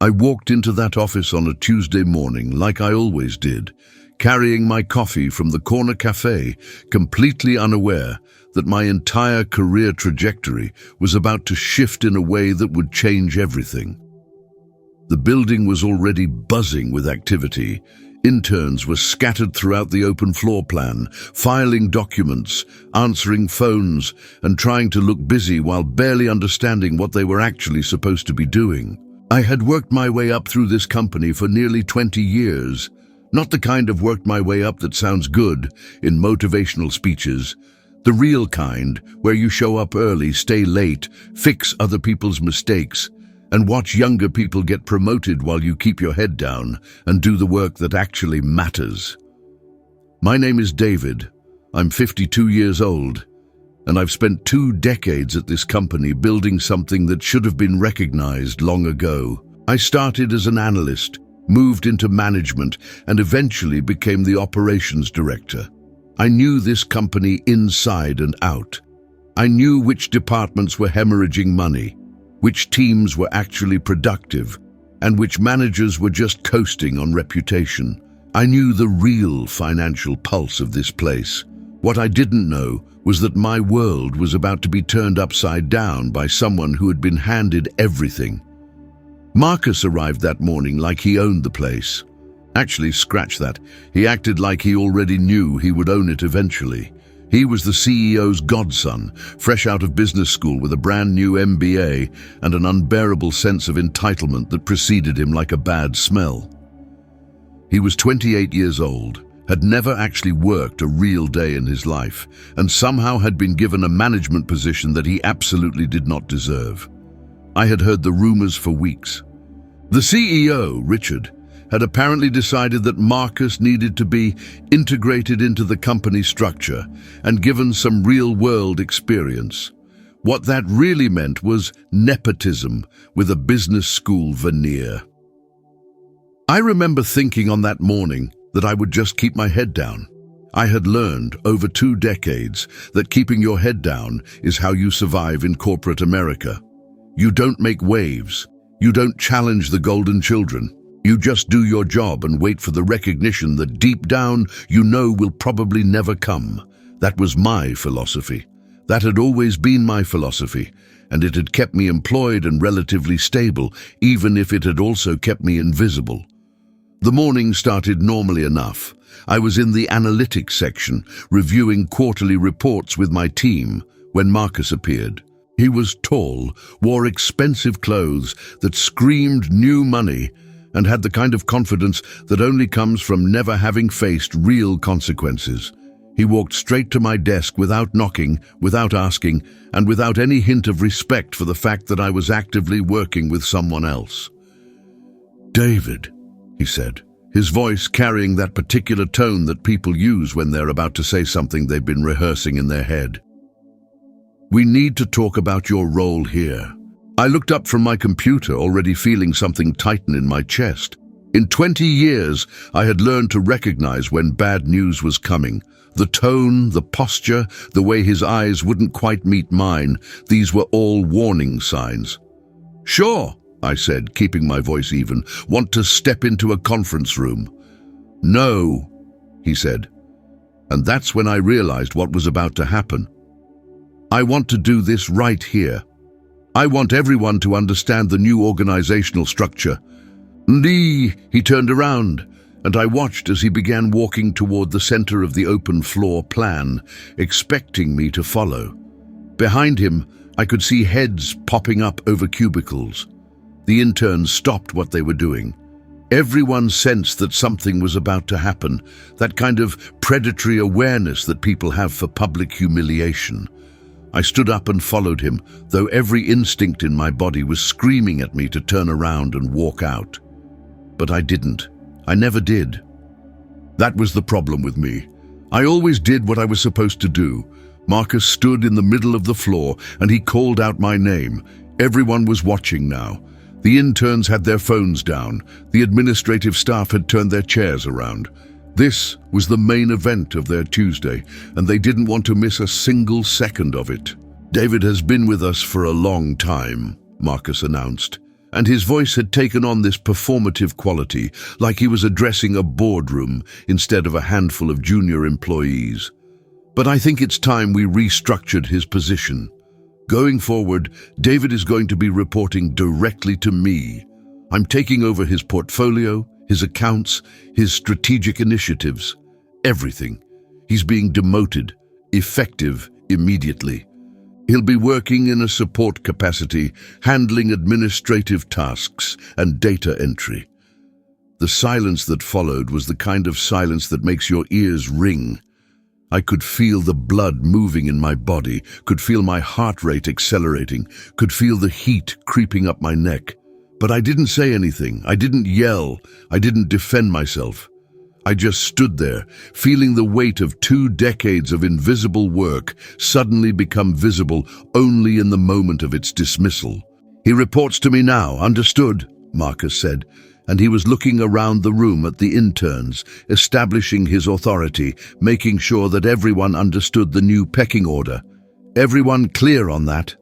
I walked into that office on a Tuesday morning like I always did, carrying my coffee from the corner cafe, completely unaware that my entire career trajectory was about to shift in a way that would change everything. The building was already buzzing with activity. Interns were scattered throughout the open floor plan, filing documents, answering phones, and trying to look busy while barely understanding what they were actually supposed to be doing. I had worked my way up through this company for nearly 20 years. Not the kind of worked my way up that sounds good in motivational speeches. The real kind, where you show up early, stay late, fix other people's mistakes, and watch younger people get promoted while you keep your head down and do the work that actually matters. My name is David. I'm 52 years old, and I've spent 2 decades at this company building something that should have been recognized long ago. I started as an analyst, moved into management, and eventually became the operations director. I knew this company inside and out. I knew which departments were hemorrhaging money, which teams were actually productive, and which managers were just coasting on reputation. I knew the real financial pulse of this place. What I didn't know was that my world was about to be turned upside down by someone who had been handed everything. Marcus arrived that morning like he owned the place. Actually, scratch that. He acted like he already knew he would own it eventually. He was the CEO's godson, fresh out of business school with a brand new MBA and an unbearable sense of entitlement that preceded him like a bad smell. He was 28 years old, had never actually worked a real day in his life, and somehow had been given a management position that he absolutely did not deserve. I had heard the rumors for weeks. The CEO, Richard, had apparently decided that Marcus needed to be integrated into the company structure and given some real-world experience. What that really meant was nepotism with a business school veneer. I remember thinking on that morning that I would just keep my head down. I had learned over 2 decades that keeping your head down is how you survive in corporate America. You don't make waves. You don't challenge the golden children. You just do your job and wait for the recognition that deep down you know will probably never come. That was my philosophy. That had always been my philosophy, and it had kept me employed and relatively stable, even if it had also kept me invisible. The morning started normally enough. I was in the analytics section, reviewing quarterly reports with my team, when Marcus appeared. He was tall, wore expensive clothes that screamed new money, and had the kind of confidence that only comes from never having faced real consequences. He walked straight to my desk without knocking, without asking, and without any hint of respect for the fact that I was actively working with someone else. "David," he said, his voice carrying that particular tone that people use when they're about to say something they've been rehearsing in their head. "We need to talk about your role here." I looked up from my computer, already feeling something tighten in my chest. In 20 years, I had learned to recognize when bad news was coming. The tone, the posture, the way his eyes wouldn't quite meet mine, these were all warning signs. "Sure," I said, keeping my voice even. "Want to step into a conference room?" "No," he said. And that's when I realized what was about to happen. "I want to do this right here. I want everyone to understand the new organizational structure." He turned around, and I watched as he began walking toward the center of the open floor plan, expecting me to follow. Behind him, I could see heads popping up over cubicles. The interns stopped what they were doing. Everyone sensed that something was about to happen, that kind of predatory awareness that people have for public humiliation. I stood up and followed him, though every instinct in my body was screaming at me to turn around and walk out. But I didn't. I never did. That was the problem with me. I always did what I was supposed to do. Marcus stood in the middle of the floor, and he called out my name. Everyone was watching now. The interns had their phones down. The administrative staff had turned their chairs around. This was the main event of their Tuesday, and they didn't want to miss a single second of it. "David has been with us for a long time," Marcus announced, and his voice had taken on this performative quality, like he was addressing a boardroom instead of a handful of junior employees. But I think it's time we restructured his position. Going forward, David is going to be reporting directly to me. I'm taking over his portfolio, his accounts, his strategic initiatives, everything. He's being demoted, effective immediately. He'll be working in a support capacity, handling administrative tasks and data entry. The silence that followed was the kind of silence that makes your ears ring. I could feel the blood moving in my body, could feel my heart rate accelerating, could feel the heat creeping up my neck. But I didn't say anything. I didn't yell. I didn't defend myself. I just stood there, feeling the weight of 2 decades of invisible work suddenly become visible only in the moment of its dismissal. "He reports to me now, understood?" Marcus said, and he was looking around the room at the interns, establishing his authority, making sure that everyone understood the new pecking order. Everyone clear on that?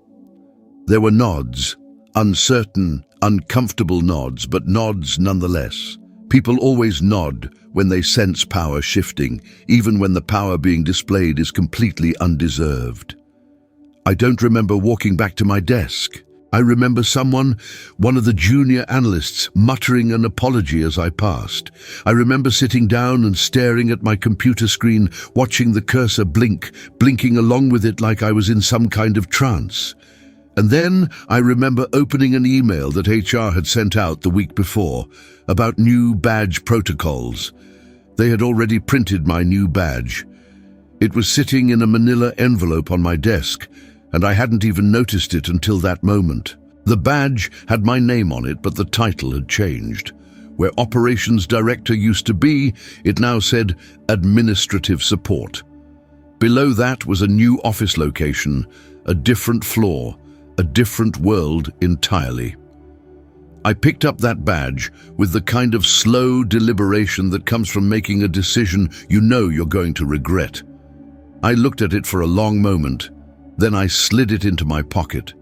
There were nods, uncertain, uncomfortable nods, but nods nonetheless. People always nod when they sense power shifting, even when the power being displayed is completely undeserved. I don't remember walking back to my desk. I remember one of the junior analysts, muttering an apology as I passed. I remember sitting down and staring at my computer screen, watching the cursor blink, blinking along with it like I was in some kind of trance. And then I remember opening an email that HR had sent out the week before about new badge protocols. They had already printed my new badge. It was sitting in a manila envelope on my desk, and I hadn't even noticed it until that moment. The badge had my name on it, but the title had changed. Where Operations Director used to be, it now said Administrative Support. Below that was a new office location, a different floor, a different world entirely. I picked up that badge with the kind of slow deliberation that comes from making a decision you know you're going to regret. I looked at it for a long moment, then I slid it into my pocket.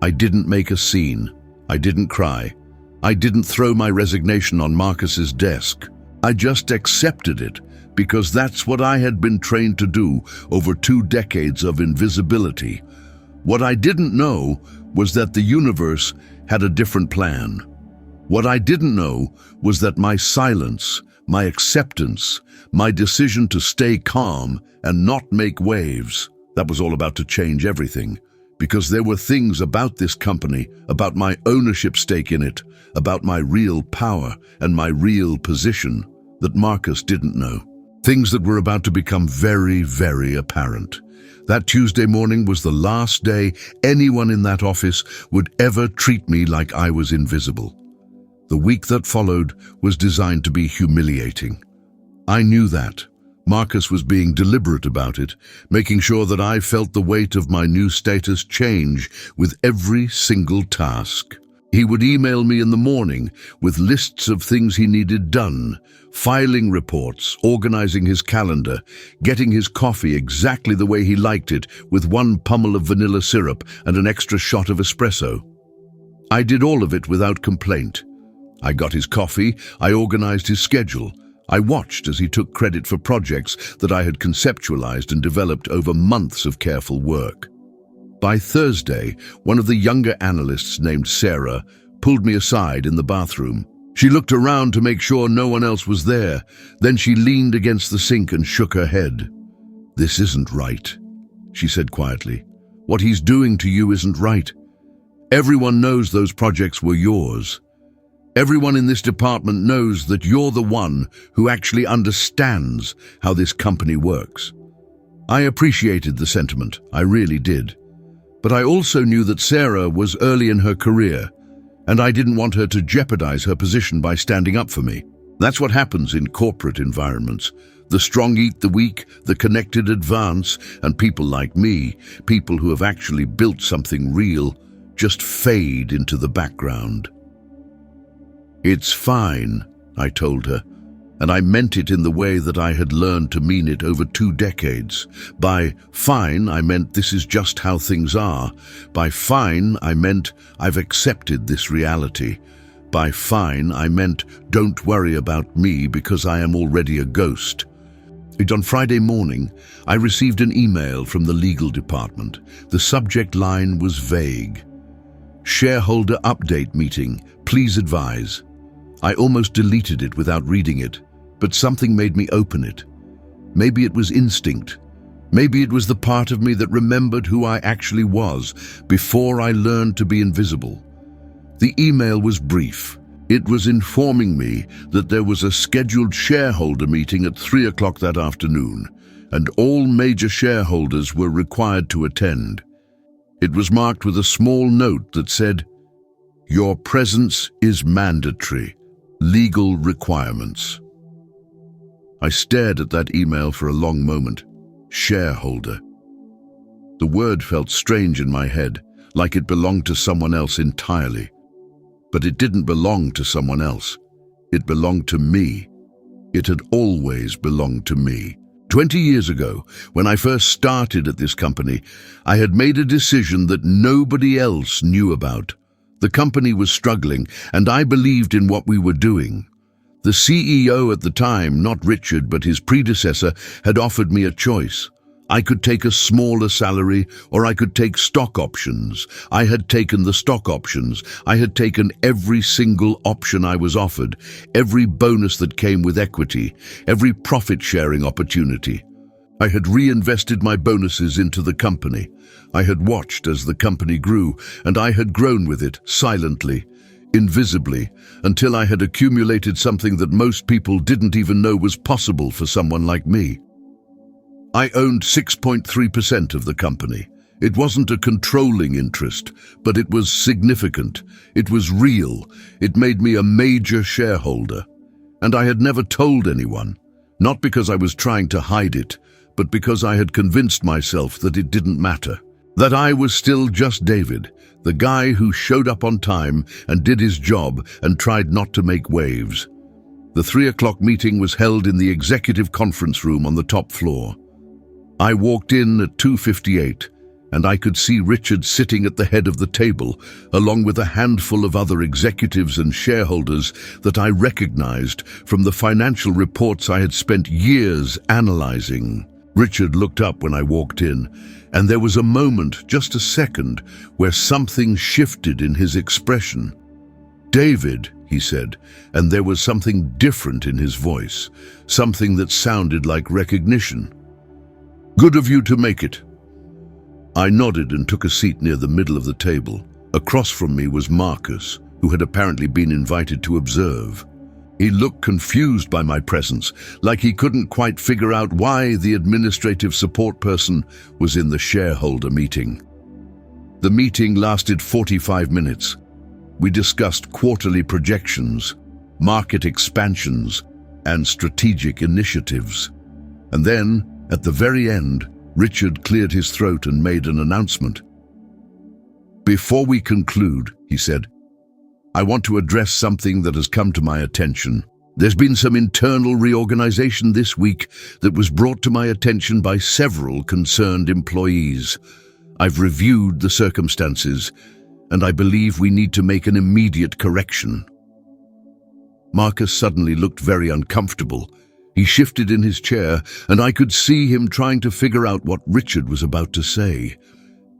I didn't make a scene. I didn't cry. I didn't throw my resignation on Marcus's desk. I just accepted it because that's what I had been trained to do over 2 decades of invisibility. What I didn't know was that the universe had a different plan. What I didn't know was that my silence, my acceptance, my decision to stay calm and not make waves, that was all about to change everything. Because there were things about this company, about my ownership stake in it, about my real power and my real position that Marcus didn't know. Things that were about to become very, very apparent. That Tuesday morning was the last day anyone in that office would ever treat me like I was invisible. The week that followed was designed to be humiliating. I knew that. Marcus was being deliberate about it, making sure that I felt the weight of my new status change with every single task. He would email me in the morning with lists of things he needed done, filing reports, organizing his calendar, getting his coffee exactly the way he liked it with 1 pummel of vanilla syrup and an extra shot of espresso. I did all of it without complaint. I got his coffee, I organized his schedule. I watched as he took credit for projects that I had conceptualized and developed over months of careful work. By Thursday, one of the younger analysts named Sarah pulled me aside in the bathroom. She looked around to make sure no one else was there. Then she leaned against the sink and shook her head. "This isn't right," she said quietly. "What he's doing to you isn't right. Everyone knows those projects were yours. Everyone in this department knows that you're the one who actually understands how this company works." I appreciated the sentiment, I really did. But I also knew that Sarah was early in her career, and I didn't want her to jeopardize her position by standing up for me. That's what happens in corporate environments. The strong eat the weak, the connected advance, and people like me, people who have actually built something real, just fade into the background. "It's fine," I told her. And I meant it in the way that I had learned to mean it over 2 decades. By fine, I meant this is just how things are. By fine, I meant I've accepted this reality. By fine, I meant don't worry about me because I am already a ghost. On Friday morning, I received an email from the legal department. The subject line was vague. Shareholder update meeting, please advise. I almost deleted it without reading it, but something made me open it. Maybe it was instinct. Maybe it was the part of me that remembered who I actually was before I learned to be invisible. The email was brief. It was informing me that there was a scheduled shareholder meeting at 3 o'clock that afternoon, and all major shareholders were required to attend. It was marked with a small note that said, "Your presence is mandatory. Legal requirements." I stared at that email for a long moment. Shareholder. The word felt strange in my head, like it belonged to someone else entirely. But it didn't belong to someone else. It belonged to me. It had always belonged to me. 20 years ago, when I first started at this company, I had made a decision that nobody else knew about. The company was struggling, and I believed in what we were doing. The CEO at the time, not Richard but his predecessor, had offered me a choice. I could take a smaller salary, or I could take stock options. I had taken the stock options. I had taken every single option I was offered, every bonus that came with equity, every profit-sharing opportunity. I had reinvested my bonuses into the company. I had watched as the company grew, and I had grown with it, silently, invisibly, until I had accumulated something that most people didn't even know was possible for someone like me. I owned 6.3% of the company. It wasn't a controlling interest, but it was significant. It was real. It made me a major shareholder. And I had never told anyone, not because I was trying to hide it, but because I had convinced myself that it didn't matter. That I was still just David, the guy who showed up on time and did his job and tried not to make waves. The 3 o'clock meeting was held in the executive conference room on the top floor. I walked in at 2:58, and I could see Richard sitting at the head of the table, along with a handful of other executives and shareholders that I recognized from the financial reports I had spent years analyzing. Richard looked up when I walked in, and there was a moment, just a second, where something shifted in his expression. "David," he said, and there was something different in his voice, something that sounded like recognition. "Good of you to make it." I nodded and took a seat near the middle of the table. Across from me was Marcus, who had apparently been invited to observe. He looked confused by my presence, like he couldn't quite figure out why the administrative support person was in the shareholder meeting. The meeting lasted 45 minutes. We discussed quarterly projections, market expansions, and strategic initiatives. And then, at the very end, Richard cleared his throat and made an announcement. "Before we conclude," he said, "I want to address something that has come to my attention. There's been some internal reorganization this week that was brought to my attention by several concerned employees. I've reviewed the circumstances, and I believe we need to make an immediate correction." Marcus suddenly looked very uncomfortable. He shifted in his chair, and I could see him trying to figure out what Richard was about to say.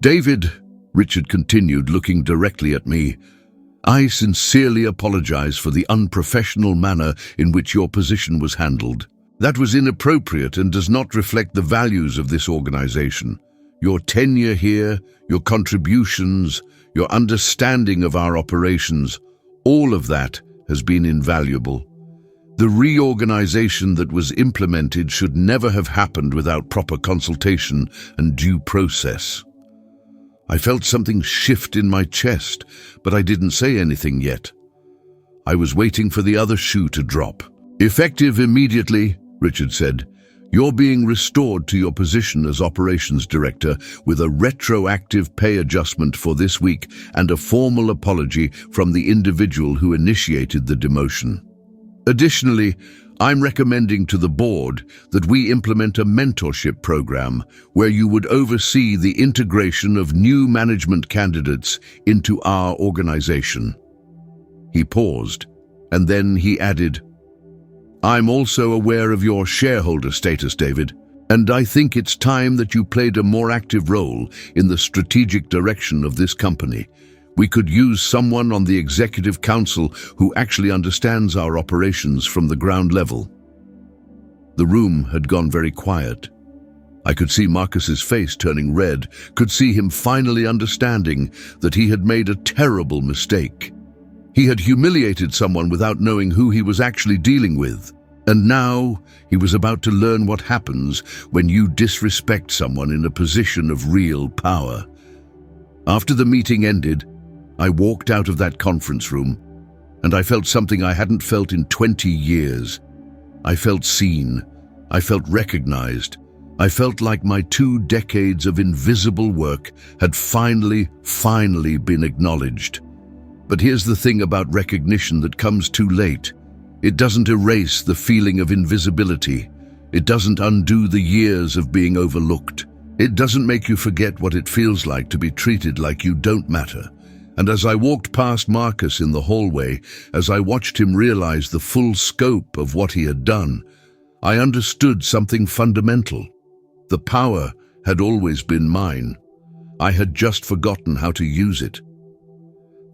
"David," Richard continued, looking directly at me, "I sincerely apologize for the unprofessional manner in which your position was handled. That was inappropriate and does not reflect the values of this organization. Your tenure here, your contributions, your understanding of our operations, all of that has been invaluable. The reorganization that was implemented should never have happened without proper consultation and due process." I felt something shift in my chest, but I didn't say anything yet. I was waiting for the other shoe to drop. "Effective immediately," Richard said, "you're being restored to your position as operations director with a retroactive pay adjustment for this week and a formal apology from the individual who initiated the demotion. Additionally, I'm recommending to the board that we implement a mentorship program where you would oversee the integration of new management candidates into our organization." He paused, and then he added, "I'm also aware of your shareholder status, David, and I think it's time that you played a more active role in the strategic direction of this company. We could use someone on the executive council who actually understands our operations from the ground level." The room had gone very quiet. I could see Marcus's face turning red, could see him finally understanding that he had made a terrible mistake. He had humiliated someone without knowing who he was actually dealing with. And now he was about to learn what happens when you disrespect someone in a position of real power. After the meeting ended, I walked out of that conference room, and I felt something I hadn't felt in 20 years. I felt seen. I felt recognized. I felt like my 2 decades of invisible work had finally been acknowledged. But here's the thing about recognition that comes too late. It doesn't erase the feeling of invisibility. It doesn't undo the years of being overlooked. It doesn't make you forget what it feels like to be treated like you don't matter. And as I walked past Marcus in the hallway, as I watched him realize the full scope of what he had done, I understood something fundamental. The power had always been mine. I had just forgotten how to use it.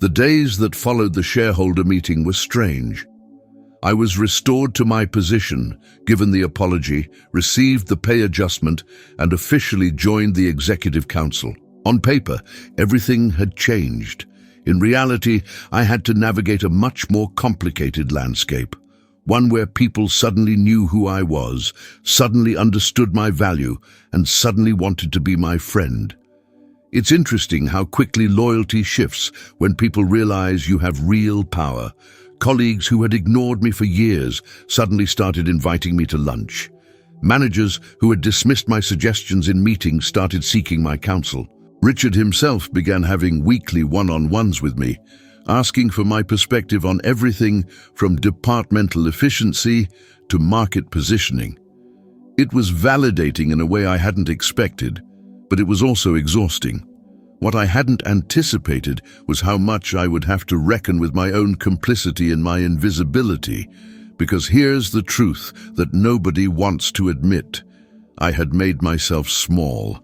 The days that followed the shareholder meeting were strange. I was restored to my position, given the apology, received the pay adjustment, and officially joined the executive council. On paper, everything had changed. In reality, I had to navigate a much more complicated landscape, one where people suddenly knew who I was, suddenly understood my value, and suddenly wanted to be my friend. It's interesting how quickly loyalty shifts when people realize you have real power. Colleagues who had ignored me for years suddenly started inviting me to lunch. Managers who had dismissed my suggestions in meetings started seeking my counsel. Richard himself began having weekly one-on-ones with me, asking for my perspective on everything from departmental efficiency to market positioning. It was validating in a way I hadn't expected, but it was also exhausting. What I hadn't anticipated was how much I would have to reckon with my own complicity in my invisibility, because here's the truth that nobody wants to admit. I had made myself small.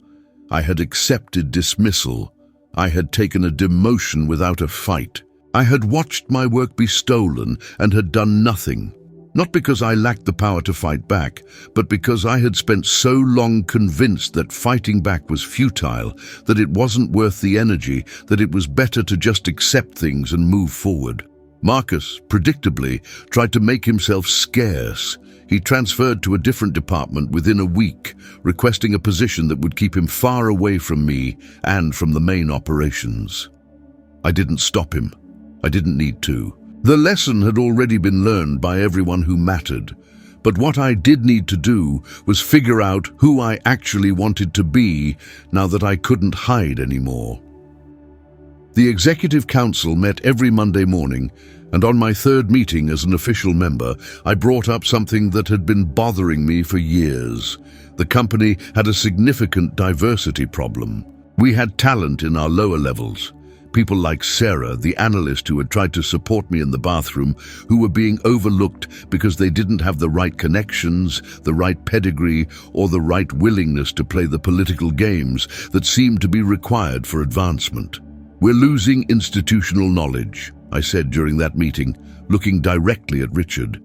I had accepted dismissal. I had taken a demotion without a fight. I had watched my work be stolen and had done nothing. Not because I lacked the power to fight back, but because I had spent so long convinced that fighting back was futile, that it wasn't worth the energy, that it was better to just accept things and move forward. Marcus, predictably, tried to make himself scarce. He transferred to a different department within a week, requesting a position that would keep him far away from me and from the main operations. I didn't stop him. I didn't need to. The lesson had already been learned by everyone who mattered, but what I did need to do was figure out who I actually wanted to be now that I couldn't hide anymore. The Executive Council met every Monday morning, and on my 3rd meeting as an official member, I brought up something that had been bothering me for years. The company had a significant diversity problem. We had talent in our lower levels. People like Sarah, the analyst who had tried to support me in the bathroom, who were being overlooked because they didn't have the right connections, the right pedigree, or the right willingness to play the political games that seemed to be required for advancement. "We're losing institutional knowledge," I said during that meeting, looking directly at Richard.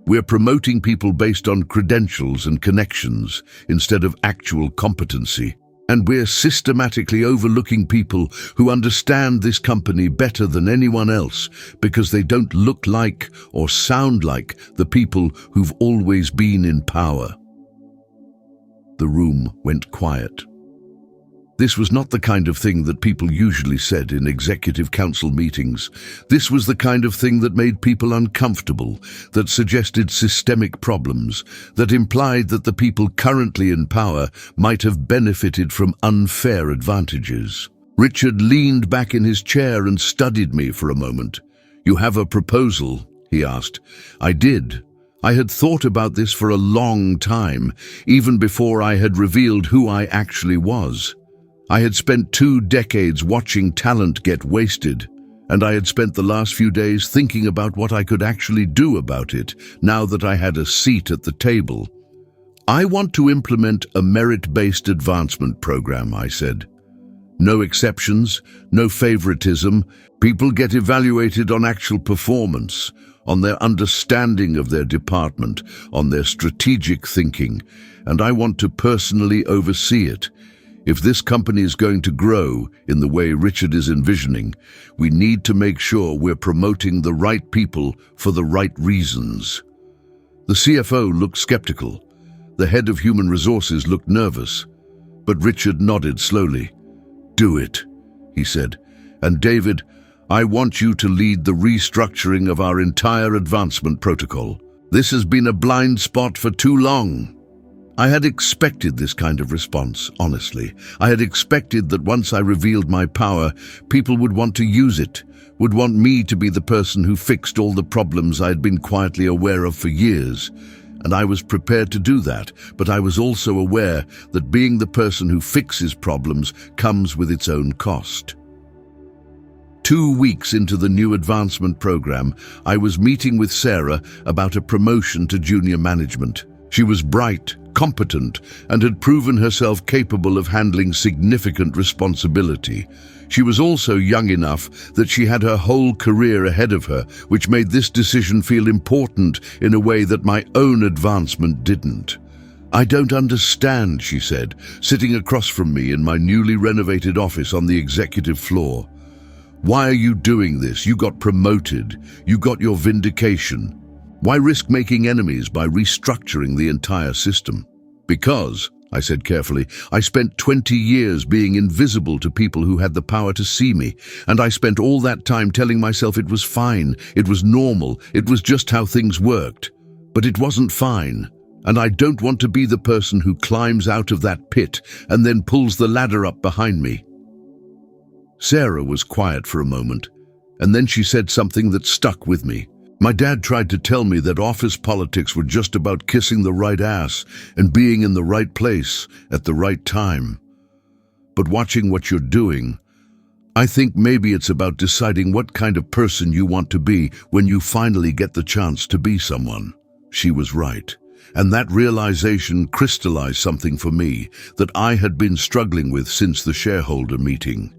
"We're promoting people based on credentials and connections instead of actual competency. And we're systematically overlooking people who understand this company better than anyone else because they don't look like or sound like the people who've always been in power." The room went quiet. This was not the kind of thing that people usually said in executive council meetings. This was the kind of thing that made people uncomfortable, that suggested systemic problems, that implied that the people currently in power might have benefited from unfair advantages. Richard leaned back in his chair and studied me for a moment. "You have a proposal?" he asked. I did. I had thought about this for a long time, even before I had revealed who I actually was. I had spent 2 decades watching talent get wasted, and I had spent the last few days thinking about what I could actually do about it, now that I had a seat at the table. I want to implement a merit-based advancement program, I said. No exceptions, no favoritism. People get evaluated on actual performance, on their understanding of their department, on their strategic thinking, and I want to personally oversee it. If this company is going to grow in the way Richard is envisioning, we need to make sure we're promoting the right people for the right reasons. The CFO looked skeptical. The head of human resources looked nervous. But Richard nodded slowly. "Do it," he said. "And David, I want you to lead the restructuring of our entire advancement protocol. This has been a blind spot for too long." I had expected this kind of response, honestly. I had expected that once I revealed my power, people would want to use it, would want me to be the person who fixed all the problems I had been quietly aware of for years. And I was prepared to do that, but I was also aware that being the person who fixes problems comes with its own cost. 2 weeks into the new advancement program, I was meeting with Sarah about a promotion to junior management. She was bright, competent, and had proven herself capable of handling significant responsibility. She was also young enough that she had her whole career ahead of her, which made this decision feel important in a way that my own advancement didn't. "I don't understand," she said, sitting across from me in my newly renovated office on the executive floor. "Why are you doing this? You got promoted. You got your vindication. Why risk making enemies by restructuring the entire system?" "Because," I said carefully, "I spent 20 years being invisible to people who had the power to see me, and I spent all that time telling myself it was fine, it was normal, it was just how things worked. But it wasn't fine, and I don't want to be the person who climbs out of that pit and then pulls the ladder up behind me." Sarah was quiet for a moment, and then she said something that stuck with me. "My dad tried to tell me that office politics were just about kissing the right ass and being in the right place at the right time. But watching what you're doing, I think maybe it's about deciding what kind of person you want to be when you finally get the chance to be someone." She was right, and that realization crystallized something for me that I had been struggling with since the shareholder meeting.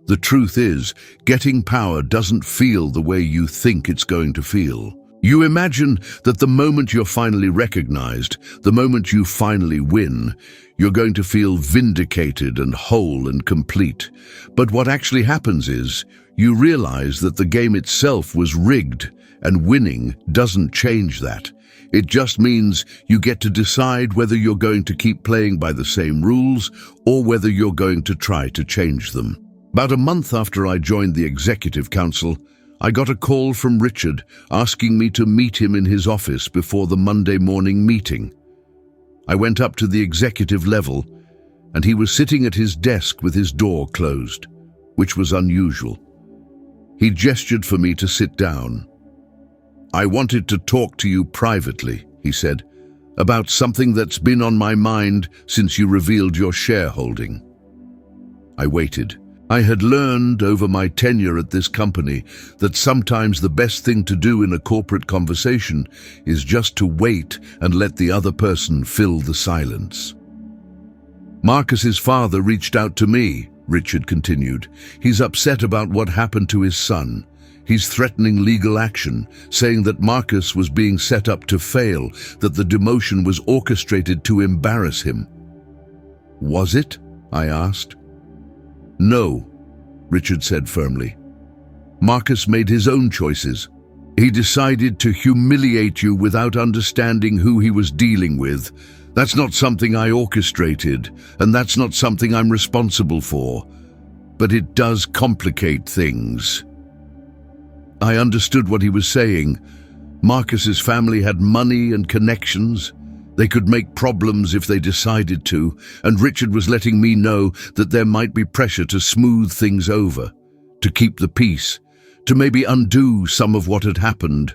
The truth is, getting power doesn't feel the way you think it's going to feel. You imagine that the moment you're finally recognized, the moment you finally win, you're going to feel vindicated and whole and complete. But what actually happens is, you realize that the game itself was rigged, and winning doesn't change that. It just means you get to decide whether you're going to keep playing by the same rules or whether you're going to try to change them. About a month after I joined the Executive Council, I got a call from Richard asking me to meet him in his office before the Monday morning meeting. I went up to the executive level, and he was sitting at his desk with his door closed, which was unusual. He gestured for me to sit down. "I wanted to talk to you privately," he said, "about something that's been on my mind since you revealed your shareholding." I waited. I had learned over my tenure at this company that sometimes the best thing to do in a corporate conversation is just to wait and let the other person fill the silence. "Marcus's father reached out to me," Richard continued. "He's upset about what happened to his son. He's threatening legal action, saying that Marcus was being set up to fail, that the demotion was orchestrated to embarrass him." "Was it?" I asked. "No," Richard said firmly. "Marcus made his own choices. He decided to humiliate you without understanding who he was dealing with. That's not something I orchestrated, and that's not something I'm responsible for. But it does complicate things." I understood what he was saying. Marcus's family had money and connections. They could make problems if they decided to, and Richard was letting me know that there might be pressure to smooth things over, to keep the peace, to maybe undo some of what had happened.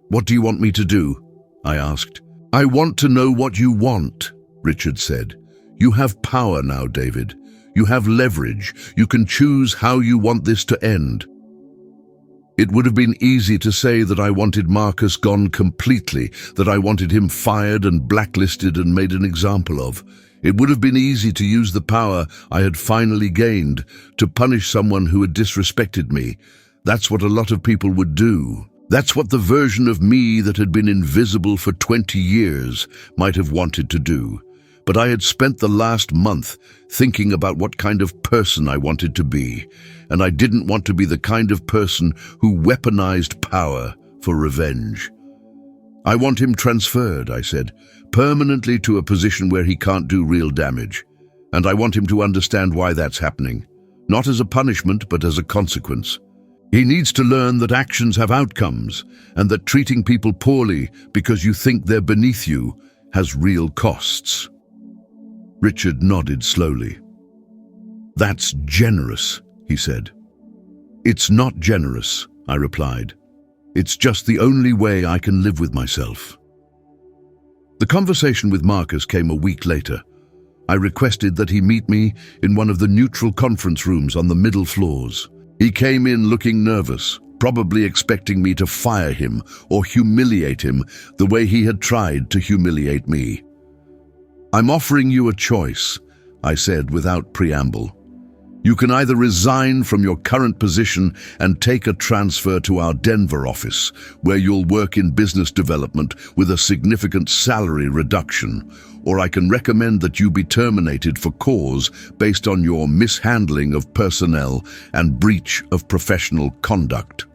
"What do you want me to do?" I asked. "I want to know what you want," Richard said. "You have power now, David. You have leverage. You can choose how you want this to end." It would have been easy to say that I wanted Marcus gone completely, that I wanted him fired and blacklisted and made an example of. It would have been easy to use the power I had finally gained to punish someone who had disrespected me. That's what a lot of people would do. That's what the version of me that had been invisible for 20 years might have wanted to do. But I had spent the last month thinking about what kind of person I wanted to be, and I didn't want to be the kind of person who weaponized power for revenge. "I want him transferred," I said, "permanently to a position where he can't do real damage. And I want him to understand why that's happening. Not as a punishment, but as a consequence. He needs to learn that actions have outcomes, and that treating people poorly because you think they're beneath you has real costs." Richard nodded slowly. "That's generous," he said. "It's not generous," I replied. "It's just the only way I can live with myself." The conversation with Marcus came a week later. I requested that he meet me in one of the neutral conference rooms on the middle floors. He came in looking nervous, probably expecting me to fire him or humiliate him the way he had tried to humiliate me. "I'm offering you a choice," I said without preamble. "You can either resign from your current position and take a transfer to our Denver office, where you'll work in business development with a significant salary reduction, or I can recommend that you be terminated for cause based on your mishandling of personnel and breach of professional conduct."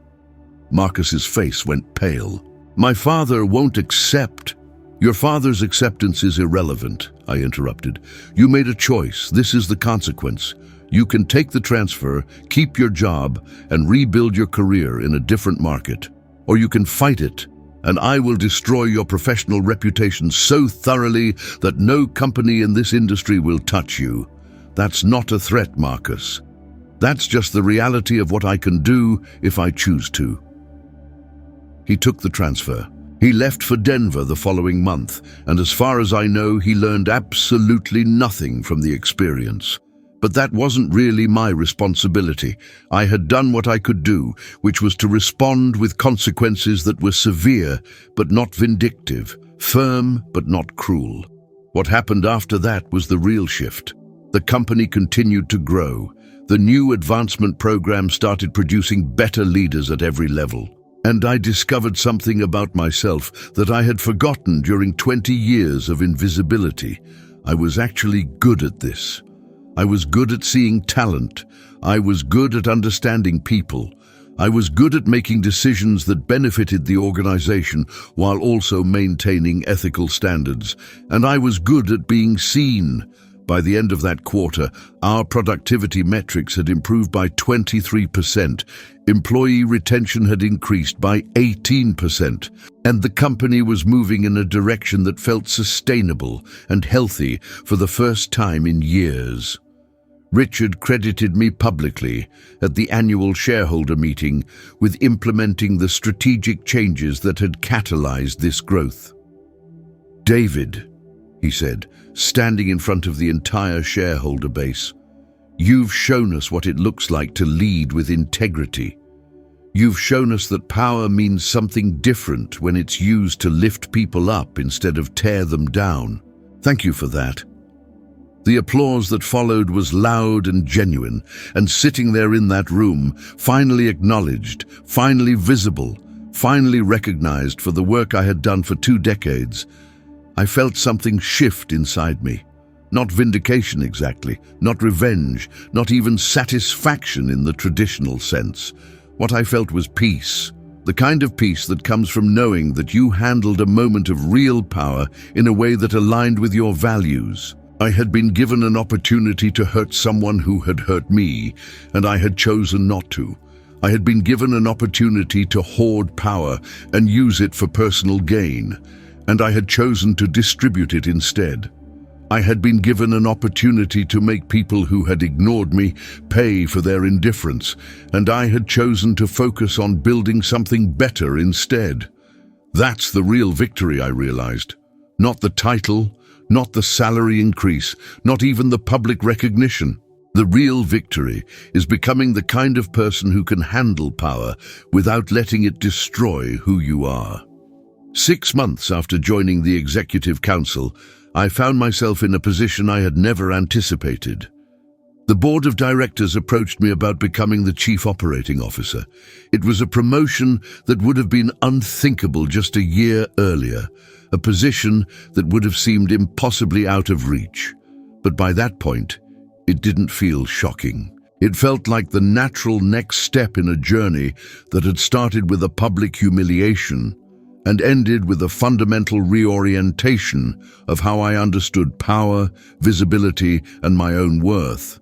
Marcus's face went pale. "My father won't accept—" "Your father's acceptance is irrelevant," I interrupted. "You made a choice. This is the consequence. You can take the transfer, keep your job, and rebuild your career in a different market. Or you can fight it, and I will destroy your professional reputation so thoroughly that no company in this industry will touch you. That's not a threat, Marcus. That's just the reality of what I can do if I choose to." He took the transfer. He left for Denver the following month, and as far as I know, he learned absolutely nothing from the experience. But that wasn't really my responsibility. I had done what I could do, which was to respond with consequences that were severe but not vindictive, firm but not cruel. What happened after that was the real shift. The company continued to grow. The new advancement program started producing better leaders at every level. And I discovered something about myself that I had forgotten during 20 years of invisibility. I was actually good at this. I was good at seeing talent. I was good at understanding people. I was good at making decisions that benefited the organization while also maintaining ethical standards. And I was good at being seen. By the end of that quarter, our productivity metrics had improved by 23%, employee retention had increased by 18%, and the company was moving in a direction that felt sustainable and healthy for the first time in years. Richard credited me publicly at the annual shareholder meeting with implementing the strategic changes that had catalyzed this growth. "David," he said, standing in front of the entire shareholder base, "you've shown us what it looks like to lead with integrity. You've shown us that power means something different when it's used to lift people up instead of tear them down. Thank you for that." The applause that followed was loud and genuine, and sitting there in that room, finally acknowledged, finally visible, finally recognized for the work I had done for 2 decades, I felt something shift inside me. Not vindication exactly, not revenge, not even satisfaction in the traditional sense. What I felt was peace, the kind of peace that comes from knowing that you handled a moment of real power in a way that aligned with your values. I had been given an opportunity to hurt someone who had hurt me, and I had chosen not to. I had been given an opportunity to hoard power and use it for personal gain, and I had chosen to distribute it instead. I had been given an opportunity to make people who had ignored me pay for their indifference, and I had chosen to focus on building something better instead. That's the real victory, I realized. Not the title, not the salary increase, not even the public recognition. The real victory is becoming the kind of person who can handle power without letting it destroy who you are. 6 months after joining the Executive Council, I found myself in a position I had never anticipated. The board of directors approached me about becoming the Chief Operating Officer. It was a promotion that would have been unthinkable just a year earlier, a position that would have seemed impossibly out of reach. But by that point, it didn't feel shocking. It felt like the natural next step in a journey that had started with a public humiliation and ended with a fundamental reorientation of how I understood power, visibility, and my own worth.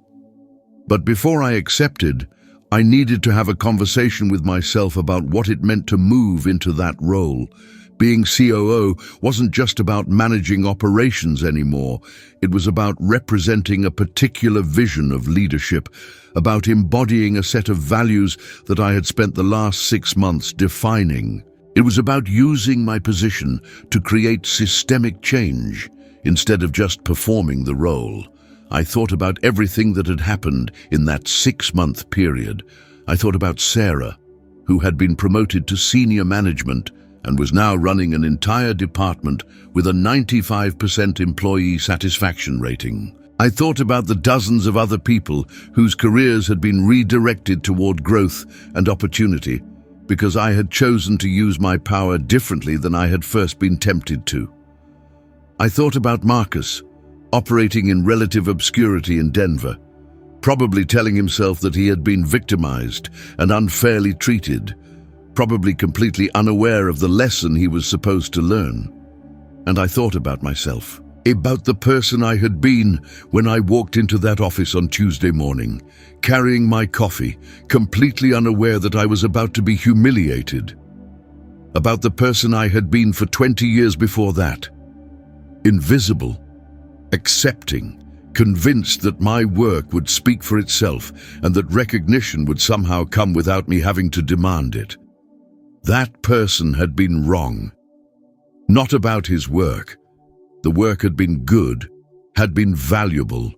But before I accepted, I needed to have a conversation with myself about what it meant to move into that role. Being COO wasn't just about managing operations anymore. It was about representing a particular vision of leadership, about embodying a set of values that I had spent the last 6 months defining. It was about using my position to create systemic change instead of just performing the role. I thought about everything that had happened in that 6-month period. I thought about Sarah, who had been promoted to senior management and was now running an entire department with a 95% employee satisfaction rating. I thought about the dozens of other people whose careers had been redirected toward growth and opportunity because I had chosen to use my power differently than I had first been tempted to. I thought about Marcus, operating in relative obscurity in Denver, probably telling himself that he had been victimized and unfairly treated, probably completely unaware of the lesson he was supposed to learn. And I thought about myself, about the person I had been when I walked into that office on Tuesday morning, carrying my coffee, completely unaware that I was about to be humiliated. About the person I had been for 20 years before that, invisible, accepting, convinced that my work would speak for itself and that recognition would somehow come without me having to demand it. That person had been wrong. Not about his work. The work had been good, had been valuable,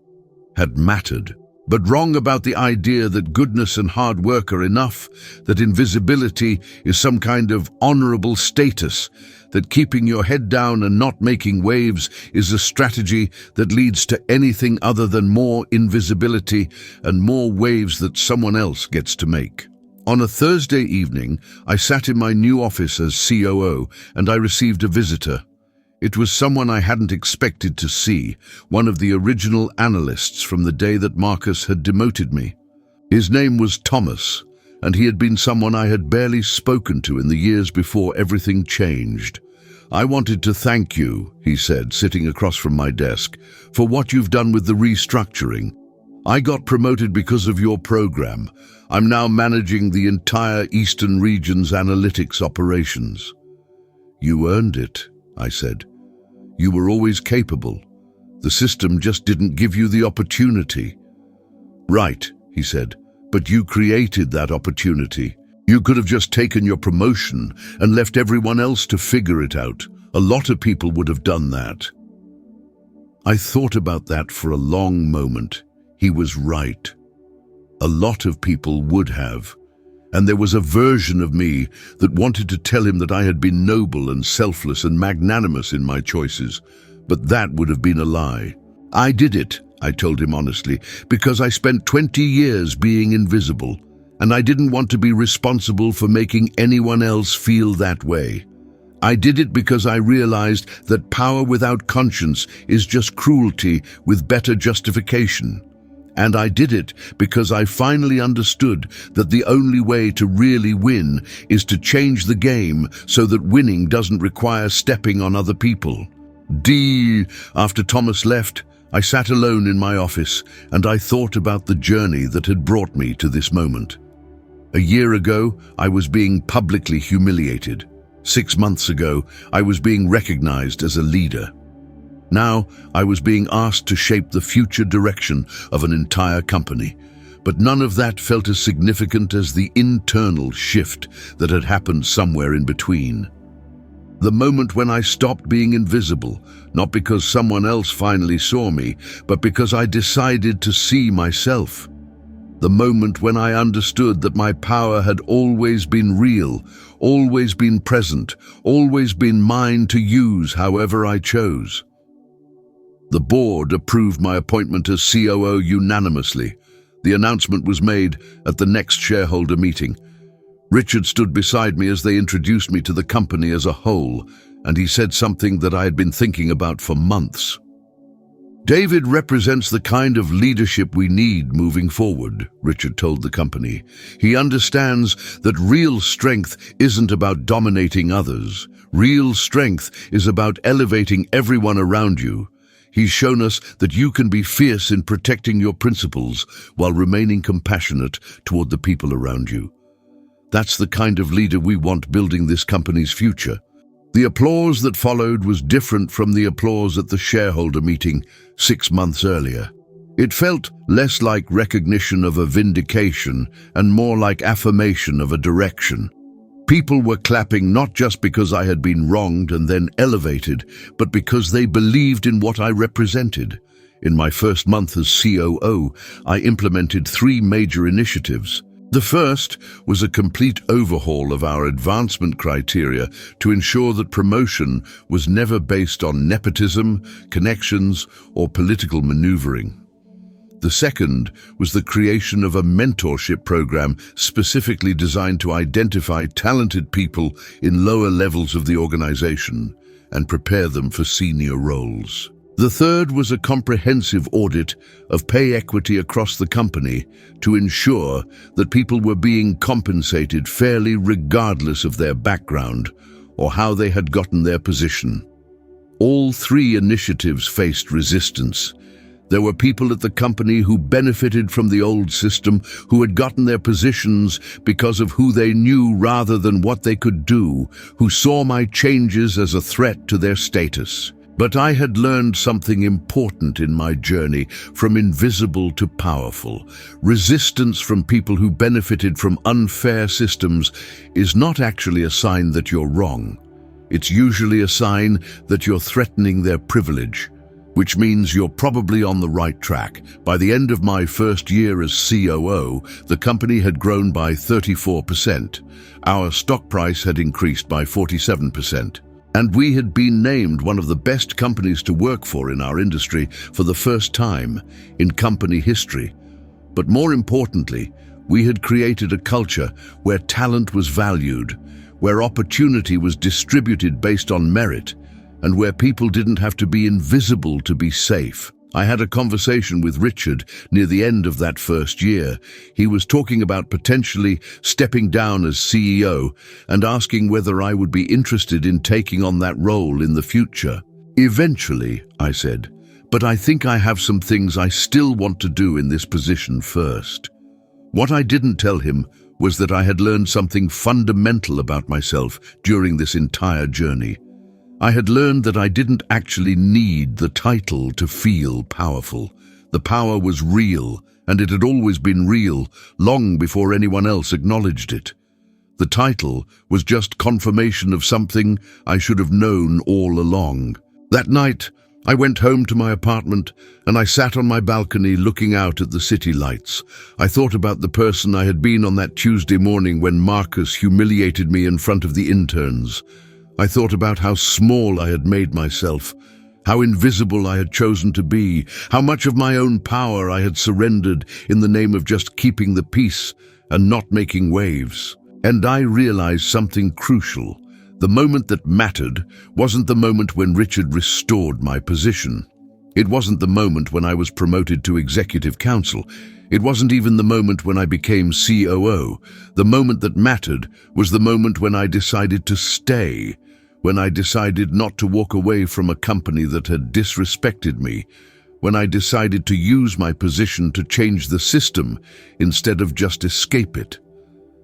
had mattered, but wrong about the idea that goodness and hard work are enough, that invisibility is some kind of honorable status, that keeping your head down and not making waves is a strategy that leads to anything other than more invisibility and more waves that someone else gets to make. On a Thursday evening, I sat in my new office as COO and I received a visitor. It was someone I hadn't expected to see, one of the original analysts from the day that Marcus had demoted me. His name was Thomas, and he had been someone I had barely spoken to in the years before everything changed. "I wanted to thank you," he said, sitting across from my desk, "for what you've done with the restructuring. I got promoted because of your program. I'm now managing the entire Eastern region's analytics operations." "You earned it," I said. "You were always capable. The system just didn't give you the opportunity." "Right," he said, "but you created that opportunity. You could have just taken your promotion and left everyone else to figure it out. A lot of people would have done that." I thought about that for a long moment. He was right. A lot of people would have. And there was a version of me that wanted to tell him that I had been noble and selfless and magnanimous in my choices. But that would have been a lie. "I did it," I told him honestly, "because I spent 20 years being invisible, and I didn't want to be responsible for making anyone else feel that way. I did it because I realized that power without conscience is just cruelty with better justification. And I did it because I finally understood that the only way to really win is to change the game so that winning doesn't require stepping on other people." After Thomas left, I sat alone in my office and I thought about the journey that had brought me to this moment. A year ago, I was being publicly humiliated. 6 months ago, I was being recognized as a leader. Now, I was being asked to shape the future direction of an entire company, but none of that felt as significant as the internal shift that had happened somewhere in between. The moment when I stopped being invisible, not because someone else finally saw me, but because I decided to see myself. The moment when I understood that my power had always been real, always been present, always been mine to use however I chose. The board approved my appointment as COO unanimously. The announcement was made at the next shareholder meeting. Richard stood beside me as they introduced me to the company as a whole, and he said something that I had been thinking about for months. "David represents the kind of leadership we need moving forward," Richard told the company. "He understands that real strength isn't about dominating others. Real strength is about elevating everyone around you. He's shown us that you can be fierce in protecting your principles while remaining compassionate toward the people around you. That's the kind of leader we want building this company's future." The applause that followed was different from the applause at the shareholder meeting 6 months earlier. It felt less like recognition of a vindication and more like affirmation of a direction. People were clapping not just because I had been wronged and then elevated, but because they believed in what I represented. In my first month as COO, I implemented 3 major initiatives. The first was a complete overhaul of our advancement criteria to ensure that promotion was never based on nepotism, connections, or political maneuvering. The second was the creation of a mentorship program specifically designed to identify talented people in lower levels of the organization and prepare them for senior roles. The third was a comprehensive audit of pay equity across the company to ensure that people were being compensated fairly regardless of their background or how they had gotten their position. All 3 initiatives faced resistance. There were people at the company who benefited from the old system, who had gotten their positions because of who they knew rather than what they could do, who saw my changes as a threat to their status. But I had learned something important in my journey, from invisible to powerful. Resistance from people who benefited from unfair systems is not actually a sign that you're wrong. It's usually a sign that you're threatening their privilege, which means you're probably on the right track. By the end of my first year as COO, the company had grown by 34%. Our stock price had increased by 47%. And we had been named one of the best companies to work for in our industry for the first time in company history. But more importantly, we had created a culture where talent was valued, where opportunity was distributed based on merit, and where people didn't have to be invisible to be safe. I had a conversation with Richard near the end of that first year. He was talking about potentially stepping down as CEO and asking whether I would be interested in taking on that role in the future. "Eventually," I said, "but I think I have some things I still want to do in this position first." What I didn't tell him was that I had learned something fundamental about myself during this entire journey. I had learned that I didn't actually need the title to feel powerful. The power was real, and it had always been real, long before anyone else acknowledged it. The title was just confirmation of something I should have known all along. That night, I went home to my apartment, and I sat on my balcony looking out at the city lights. I thought about the person I had been on that Tuesday morning when Marcus humiliated me in front of the interns. I thought about how small I had made myself, how invisible I had chosen to be, how much of my own power I had surrendered in the name of just keeping the peace and not making waves. And I realized something crucial. The moment that mattered wasn't the moment when Richard restored my position. It wasn't the moment when I was promoted to executive council. It wasn't even the moment when I became COO. The moment that mattered was the moment when I decided to stay, when I decided not to walk away from a company that had disrespected me, when I decided to use my position to change the system instead of just escape it.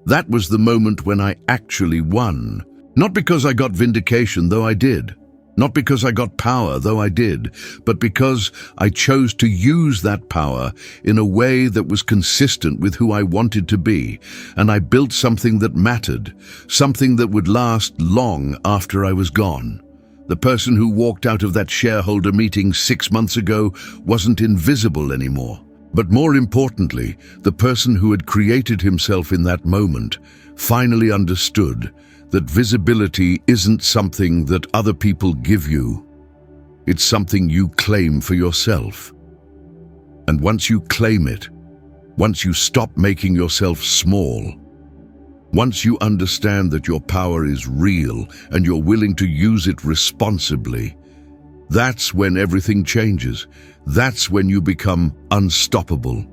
That was the moment when I actually won. Not because I got vindication, though I did. Not because I got power, though I did, but because I chose to use that power in a way that was consistent with who I wanted to be, and I built something that mattered, something that would last long after I was gone. The person who walked out of that shareholder meeting 6 months ago wasn't invisible anymore. But more importantly, the person who had created himself in that moment finally understood that visibility isn't something that other people give you. It's something you claim for yourself. And once you claim it, once you stop making yourself small, once you understand that your power is real and you're willing to use it responsibly, that's when everything changes. That's when you become unstoppable.